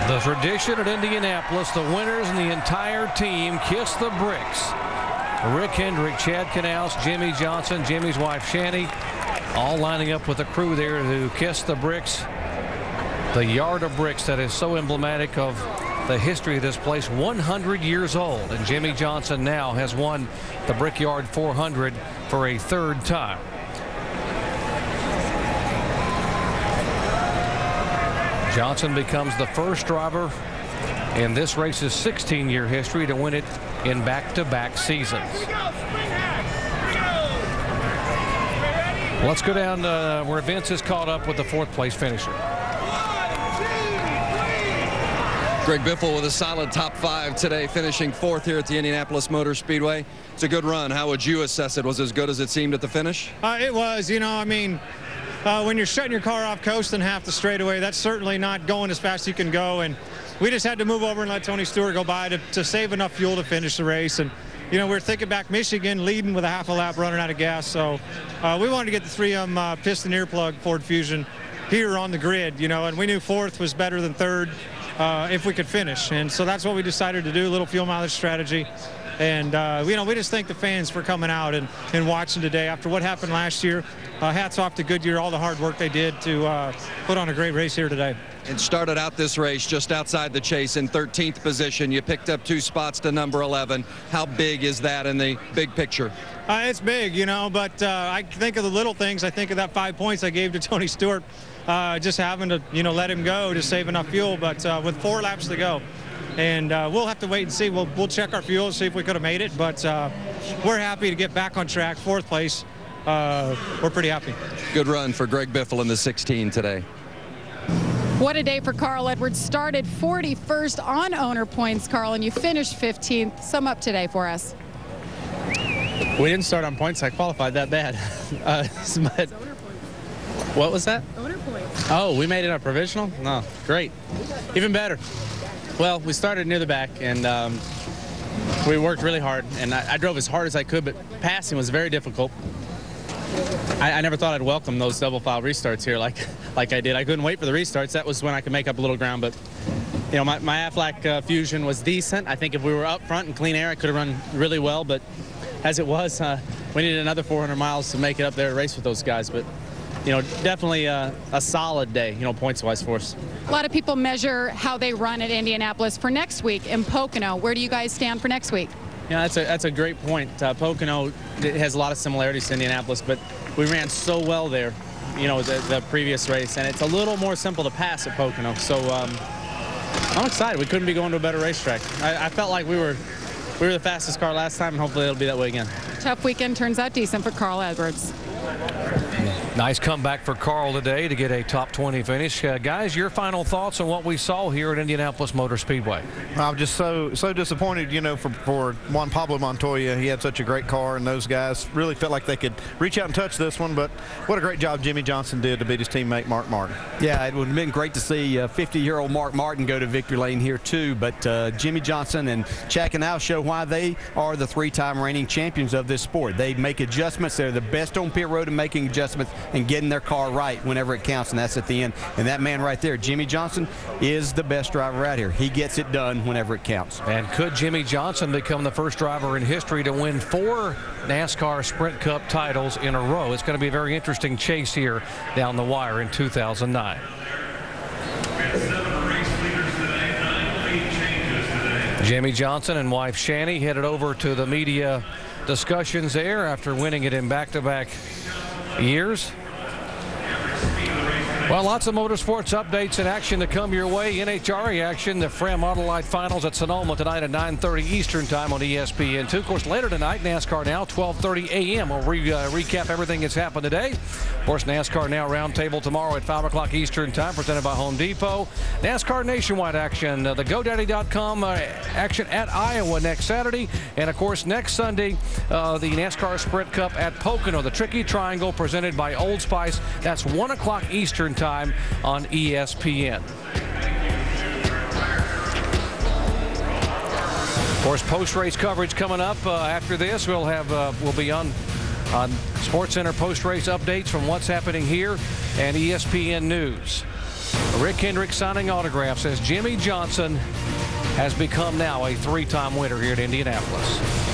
The tradition at Indianapolis, the winners and the entire team kiss the bricks. Rick Hendrick, Chad Knaus, Jimmie Johnson, Jimmie's wife Shanny, all lining up with the crew there to kiss the bricks. The yard of bricks that is so emblematic of the history of this place, 100 years old. And Jimmie Johnson now has won the Brickyard 400 for a third time. Johnson becomes the first driver in this race's 16-year history to win it in back-to-back seasons. Let's go down where Vince is caught up with the fourth-place finisher. Greg Biffle with a solid top 5 today, finishing 4th here at the Indianapolis Motor Speedway. It's a good run. How would you assess it? Was it as good as it seemed at the finish? It was. You know, I mean, when you're shutting your car off coasting half the straightaway, that's certainly not going as fast as you can go. And we just had to move over and let Tony Stewart go by to save enough fuel to finish the race. And, you know, we're thinking back Michigan leading with a half a lap running out of gas. So we wanted to get the 3M piston earplug Ford Fusion here on the grid, you know, and we knew 4th was better than 3rd if we could finish. And so that's what we decided to do, a little fuel mileage strategy. And, you know, we just thank the fans for coming out and watching today. After what happened last year, hats off to Goodyear, all the hard work they did to put on a great race here today. And started out this race just outside the chase in 13th position. You picked up 2 spots to number 11. How big is that in the big picture? It's big, you know, but I think of the little things. I think of that 5 points I gave to Tony Stewart, just having to, you know, let him go to save enough fuel. But with 4 laps to go, and we'll have to wait and see. We'll check our fuel and see if we could have made it. But we're happy to get back on track, 4th place. We're pretty happy. Good run for Greg Biffle in the 16 today. What a day for Carl Edwards. Started 41st on owner points, Carl, and you finished 15th. Sum up today for us. We didn't start on points. I qualified that bad. But what was that? Owner points. Oh, we made it a provisional? No, great. Even better. Well, we started near the back, and we worked really hard, and I drove as hard as I could, but passing was very difficult. I never thought I'd welcome those double file restarts here like I did. I couldn't wait for the restarts. That was when I could make up a little ground, but you know, my Aflac Fusion was decent. I think if we were up front in clean air, I could have run really well, but as it was, we needed another 400 miles to make it up there to race with those guys. But you know, definitely a solid day, you know, points-wise for us. A lot of people measure how they run at Indianapolis for next week in Pocono. Where do you guys stand for next week? Yeah, that's a great point. Pocono has a lot of similarities to Indianapolis, but we ran so well there, you know, the previous race, and it's a little more simple to pass at Pocono. So I'm excited. We couldn't be going to a better racetrack. I felt like we were the fastest car last time, and hopefully it'll be that way again. Tough weekend turns out decent for Carl Edwards. Nice comeback for Carl today to get a top 20 finish. Guys, your final thoughts on what we saw here at Indianapolis Motor Speedway? I'm just so disappointed, you know, for Juan Pablo Montoya. He had such a great car, and those guys really felt like they could reach out and touch this one. But what a great job Jimmie Johnson did to beat his teammate Mark Martin. Yeah, it would have been great to see 50-year-old Mark Martin go to victory lane here too. But Jimmie Johnson and Chad Knaus show why they are the 3-time reigning champions of this sport. They make adjustments. They're the best on pit road and making adjustments and getting their car right whenever it counts, and that's at the end. And that man right there, Jimmie Johnson, is the best driver out here. He gets it done whenever it counts. And could Jimmie Johnson become the first driver in history to win 4 NASCAR Sprint Cup titles in a row? It's going to be a very interesting chase here down the wire in 2009. Jimmie Johnson and wife Shanny headed over to the media discussions there after winning it in back-to-back years. Well, lots of motorsports updates and action to come your way. NHRA action, the Fram Autolite Finals at Sonoma tonight at 9:30 Eastern Time on ESPN2. Of course, later tonight, NASCAR Now, 12:30 a.m. We'll recap everything that's happened today. Of course, NASCAR Now Roundtable tomorrow at 5 o'clock Eastern Time, presented by Home Depot. NASCAR Nationwide action, the GoDaddy.com action at Iowa next Saturday. And, of course, next Sunday, the NASCAR Sprint Cup at Pocono, the Tricky Triangle presented by Old Spice. That's 1 o'clock Eastern Time on ESPN. Of course, post-race coverage coming up after this. We'll be on SportsCenter post-race updates from what's happening here and ESPN News. Rick Hendrick signing autographs as Jimmie Johnson has become now a 3-time winner here at Indianapolis.